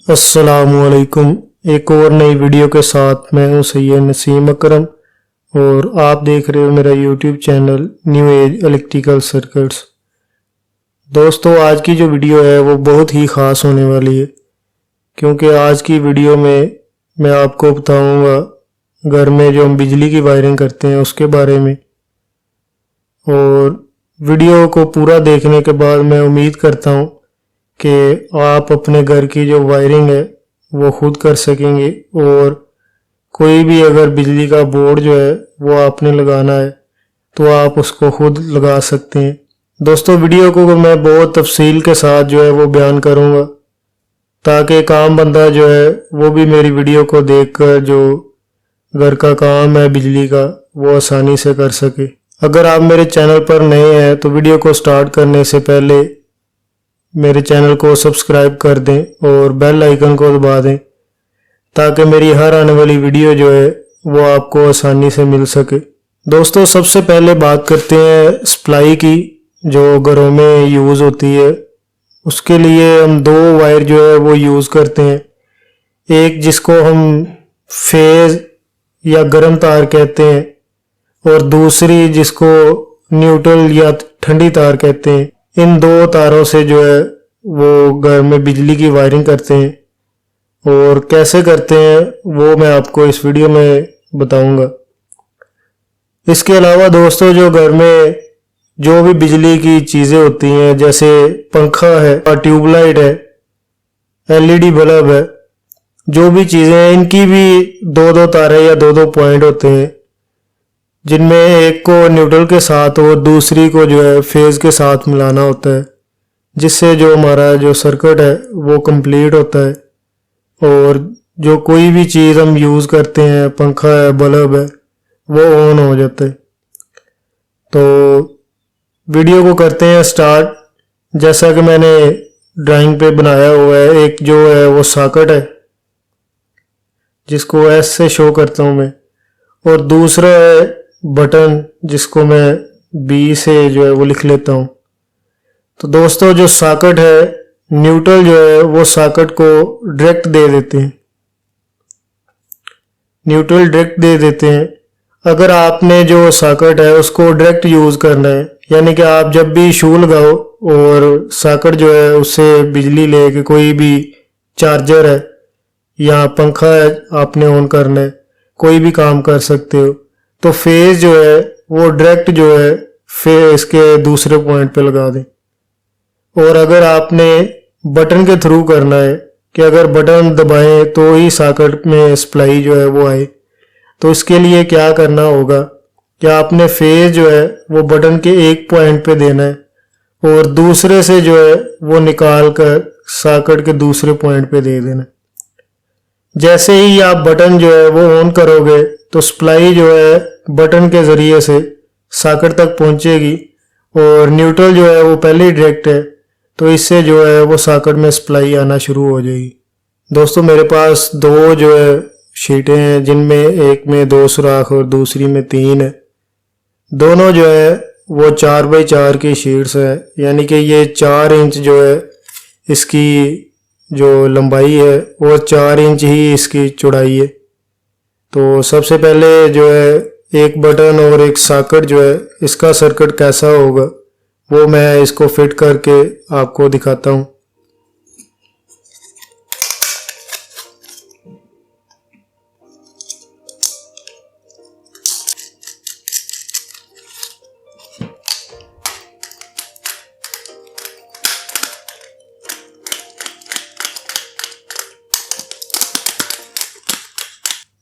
अस्सलामुअलैकुम। एक और नई वीडियो के साथ मैं हूं सैयद नसीम अकरम और आप देख रहे हो मेरा YouTube channel new age electrical circuits. दोस्तों, आज की जो वीडियो है वो बहुत ही ख़ास होने वाली है, क्योंकि आज की वीडियो में मैं आपको बताऊंगा घर में जो हम बिजली की वायरिंग करते हैं उसके बारे में। और वीडियो को पूरा देखने के बाद मैं उम्मीद करता हूं कि आप अपने घर की जो वायरिंग है वो खुद कर सकेंगे, और कोई भी अगर बिजली का बोर्ड जो है वो आपने लगाना है तो आप उसको खुद लगा सकते हैं। दोस्तों, वीडियो को मैं बहुत तफसील के साथ जो है वो बयान करूँगा, ताकि एक आम बंदा जो है वो भी मेरी वीडियो को देखकर जो घर का काम है बिजली का वो आसानी से कर सके। अगर आप मेरे चैनल पर नए हैं तो वीडियो को स्टार्ट करने से पहले मेरे चैनल को सब्सक्राइब कर दें और बेल आइकन को दबा दें, ताकि मेरी हर आने वाली वीडियो जो है वो आपको आसानी से मिल सके। दोस्तों, सबसे पहले बात करते हैं सप्लाई की, जो घरों में यूज़ होती है। उसके लिए हम दो वायर जो है वो यूज़ करते हैं। एक जिसको हम फेज या गर्म तार कहते हैं, और दूसरी जिसको न्यूट्रल या ठंडी तार कहते हैं। इन दो तारों से जो है वो घर में बिजली की वायरिंग करते हैं, और कैसे करते हैं वो मैं आपको इस वीडियो में बताऊंगा। इसके अलावा दोस्तों, जो घर में जो भी बिजली की चीज़ें होती हैं, जैसे पंखा है, ट्यूबलाइट है, एलईडी बल्ब है, जो भी चीज़ें हैं इनकी भी दो दो तारें या दो दो पॉइंट होते हैं, जिनमें एक को न्यूट्रल के साथ और दूसरी को जो है फेज के साथ मिलाना होता है, जिससे जो हमारा जो सर्किट है वो कंप्लीट होता है। और जो कोई भी चीज़ हम यूज़ करते हैं, पंखा है, बल्ब है, वो ऑन हो जाता है। तो वीडियो को करते हैं स्टार्ट। जैसा कि मैंने ड्राइंग पे बनाया हुआ है, एक जो है वो सॉकेट है जिसको एस से शो करता हूँ मैं, और दूसरा है बटन जिसको मैं बी से जो है वो लिख लेता हूँ। तो दोस्तों, जो सॉकेट है, न्यूट्रल जो है वो सॉकेट को डायरेक्ट दे देते हैं, न्यूट्रल डायरेक्ट दे देते हैं। अगर आपने जो सॉकेट है उसको डायरेक्ट यूज़ करना है, यानी कि आप जब भी शू लगाओ और सॉकेट जो है उससे बिजली लेके कोई भी चार्जर है या पंखा है आपने ऑन करना है, कोई भी काम कर सकते हो, तो फेज जो है वो डायरेक्ट जो है फेज के दूसरे पॉइंट पे लगा दें। और अगर आपने बटन के थ्रू करना है कि अगर बटन दबाएं तो ही सॉकेट में सप्लाई जो है वो आए, तो इसके लिए क्या करना होगा कि आपने फेज जो है वो बटन के एक पॉइंट पे देना है और दूसरे से जो है वो निकाल कर सॉकेट के दूसरे पॉइंट पे दे देना। जैसे ही आप बटन जो है वो ऑन करोगे तो सप्लाई जो है बटन के ज़रिए से सॉकेट तक पहुंचेगी, और न्यूट्रल जो है वो पहले ही डायरेक्ट है, तो इससे जो है वो सॉकेट में सप्लाई आना शुरू हो जाएगी। दोस्तों, मेरे पास दो जो है शीटें हैं, जिनमें एक में दो सुराख और दूसरी में तीन है। दोनों जो है वो 4x4 की शीट्स है, यानी कि ये 4 इंच जो है इसकी जो लंबाई है वो 4 इंच ही इसकी चौड़ाई है। तो सबसे पहले जो है एक बटन और एक सॉकेट जो है इसका सर्किट कैसा होगा वो मैं इसको फिट करके आपको दिखाता हूँ।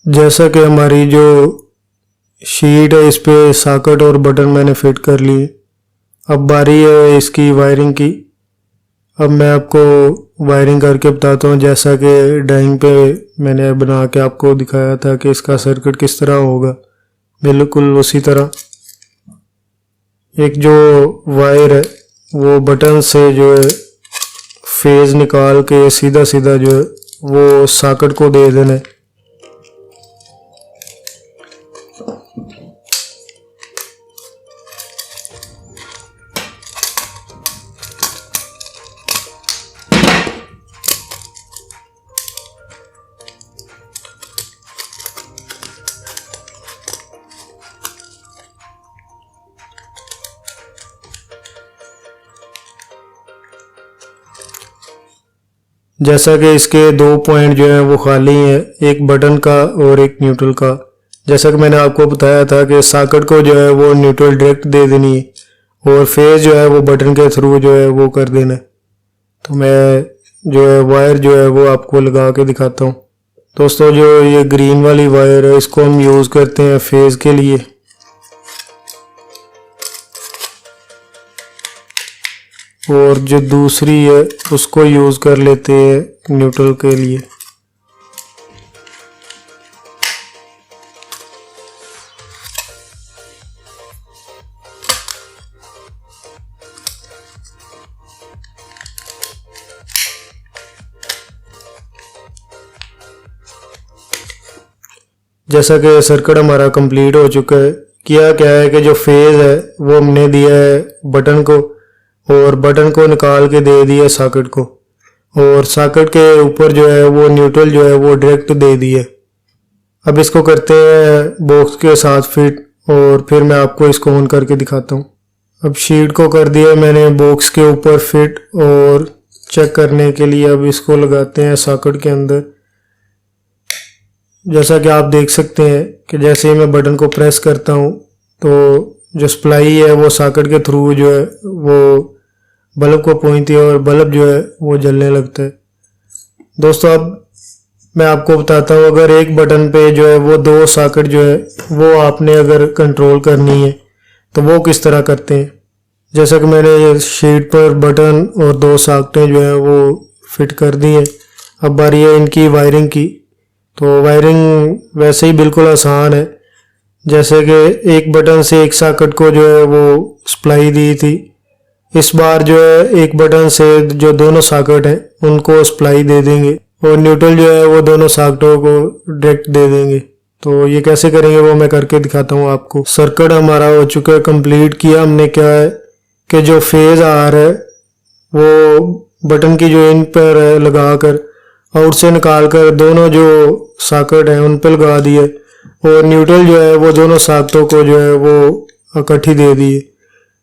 जैसा कि हमारी जो शीट है इस पे सॉकेट और बटन मैंने फिट कर लिए, अब बारी है इसकी वायरिंग की। अब मैं आपको वायरिंग करके बताता हूँ, जैसा कि ड्राइंग पे मैंने बना के आपको दिखाया था कि इसका सर्किट किस तरह होगा, बिल्कुल उसी तरह। एक जो वायर है वो बटन से जो है फेज निकाल के सीधा सीधा जो है वो सॉकेट को दे देना है। जैसा कि इसके 2 पॉइंट जो है वो खाली हैं, एक बटन का और एक न्यूट्रल का। जैसा कि मैंने आपको बताया था कि सॉकेट को जो है वो न्यूट्रल डायरेक्ट दे देनी है और फेज जो है वो बटन के थ्रू जो है वो कर देना है। तो मैं जो है वायर जो है वो आपको लगा के दिखाता हूँ। दोस्तों जो ये ग्रीन वाली वायर है इसको हम यूज़ करते हैं फेज के लिए, और जो दूसरी है उसको यूज़ कर लेते हैं न्यूट्रल के लिए। जैसा कि सर्किट हमारा कंप्लीट हो चुका है। किया क्या है कि जो फेज है वो हमने दिया है बटन को और बटन को निकाल के दे दिया सॉकेट को, और सॉकेट के ऊपर जो है वो न्यूट्रल जो है वो डायरेक्ट दे दिए। अब इसको करते हैं बॉक्स के साथ फिट और फिर मैं आपको इसको ऑन करके दिखाता हूँ। अब शीट को कर दिया मैंने बॉक्स के ऊपर फिट, और चेक करने के लिए अब इसको लगाते हैं सॉकेट के अंदर। जैसा कि आप देख सकते हैं कि जैसे ही मैं बटन को प्रेस करता हूँ तो जो सप्लाई है वो सॉकेट के थ्रू जो है वो बल्ब को पहुंचती है और बल्ब जो है वो जलने लगता है। दोस्तों अब मैं आपको बताता हूँ, अगर एक बटन पे जो है वो 2 सॉकेट जो है वो आपने अगर कंट्रोल करनी है तो वो किस तरह करते हैं। जैसा कि मैंने ये शीट पर बटन और 2 सॉकेटें जो है वो फिट कर दी हैं। अब बारी है इनकी वायरिंग की। तो वायरिंग वैसे ही बिल्कुल आसान है, जैसे कि एक बटन से एक सॉकेट को जो है वो सप्लाई दी थी, इस बार जो है एक बटन से जो दोनों सॉकेट हैं उनको सप्लाई दे देंगे और न्यूट्रल जो है वो दोनों सॉकेटों को डायरेक्ट दे देंगे। तो ये कैसे करेंगे वो मैं करके दिखाता हूँ आपको। सर्किट हमारा हो चुका है कंप्लीट। किया हमने क्या है कि जो फेज आ रहा है वो बटन की जो इन पर है लगा कर आउट से निकाल कर दोनों जो सॉकेट हैं उन पर लगा दिए, और न्यूट्रल जो है वो दोनों सॉकेटों को जो है वो इकट्ठी दे दी।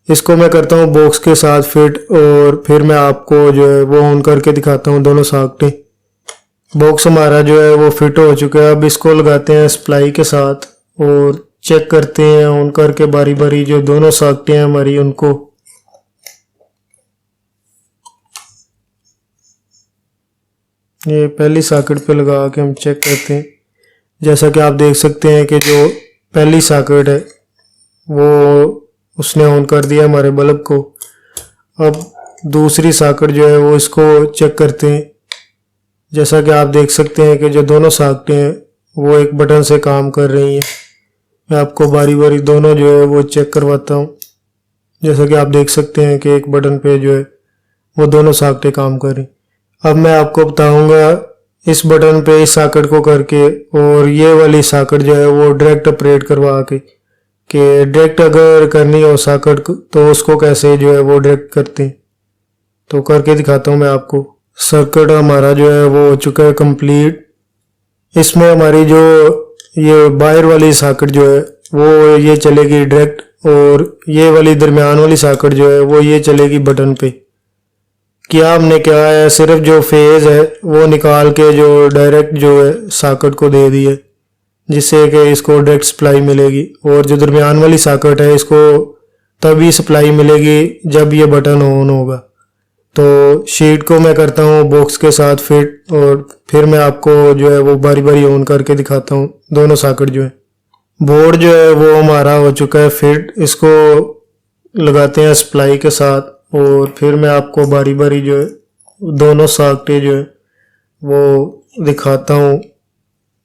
इसको मैं करता हूँ बॉक्स के साथ फिट और फिर मैं आपको जो है वो ऑन करके दिखाता हूँ दोनों सॉकेटें। बॉक्स हमारा जो है वो फिट हो चुका है। अब इसको लगाते हैं सप्लाई के साथ और चेक करते हैं ऑन करके बारी बारी जो दोनों सॉकेटें हैं हमारी उनको। ये पहली सॉकेट पे लगा के हम चेक करते हैं। जैसा कि आप देख सकते हैं कि जो पहली सॉकेट है वो उसने ऑन कर दिया हमारे बल्ब को। अब दूसरी सॉकेट जो है वो इसको चेक करते हैं। जैसा कि आप देख सकते हैं कि जो दोनों सॉकेटें हैं वो एक बटन से काम कर रही हैं। मैं आपको बारी बारी दोनों जो है वो चेक करवाता हूँ। जैसा कि आप देख सकते हैं कि एक बटन पे जो है वो दोनों सॉकेटें काम कर रही। अब मैं आपको बताऊंगा इस बटन पे इस सॉकेट को करके और ये वाली सॉकेट जो है वो डायरेक्ट ऑपरेट करवा के कि डायरेक्ट अगर करनी हो सॉकेट को तो उसको कैसे जो है वो डायरेक्ट करते हैं। तो करके दिखाता हूँ मैं आपको। सर्किट हमारा जो है वो हो चुका है कंप्लीट। इसमें हमारी जो ये बाहर वाली सॉकेट जो है वो ये चलेगी डायरेक्ट, और ये वाली दरमियान वाली सॉकेट जो है वो ये चलेगी बटन पे। क्या हमने क्या है सिर्फ जो फेज है वो निकाल के जो डायरेक्ट जो है सॉकेट को दे दी है, जिससे कि इसको डायरेक्ट सप्लाई मिलेगी, और जो दरमियान वाली सॉकेट है इसको तभी सप्लाई मिलेगी जब ये बटन ऑन होगा। तो शीट को मैं करता हूँ बॉक्स के साथ फिट और फिर मैं आपको जो है वो बारी बारी ऑन करके दिखाता हूँ दोनों सॉकेट जो है। बोर्ड जो है वो हमारा हो चुका है फिट। इसको लगाते हैं सप्लाई के साथ और फिर मैं आपको बारी बारी जो है दोनों सॉकेटें जो है वो दिखाता हूँ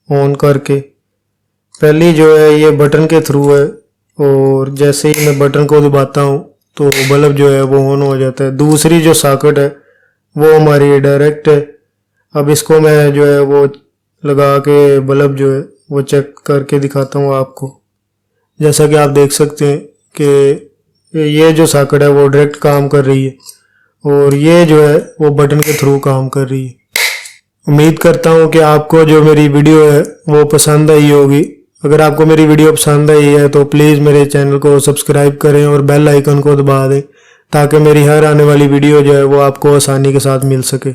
ऑन करके। पहली जो है ये बटन के थ्रू है, और जैसे ही मैं बटन को दबाता हूँ तो बल्ब जो है वो ऑन हो जाता है। दूसरी जो सॉकेट है वो हमारी डायरेक्ट है। अब इसको मैं जो है वो लगा के बल्ब जो है वो चेक करके दिखाता हूँ आपको। जैसा कि आप देख सकते हैं कि ये जो सॉकेट है वो डायरेक्ट काम कर रही है और ये जो है वो बटन के थ्रू काम कर रही है। उम्मीद करता हूँ कि आपको जो मेरी वीडियो है वो पसंद आई होगी। अगर आपको मेरी वीडियो पसंद आई है तो प्लीज़ मेरे चैनल को सब्सक्राइब करें और बेल आइकन को दबा दें ताकि मेरी हर आने वाली वीडियो जो है वो आपको आसानी के साथ मिल सके।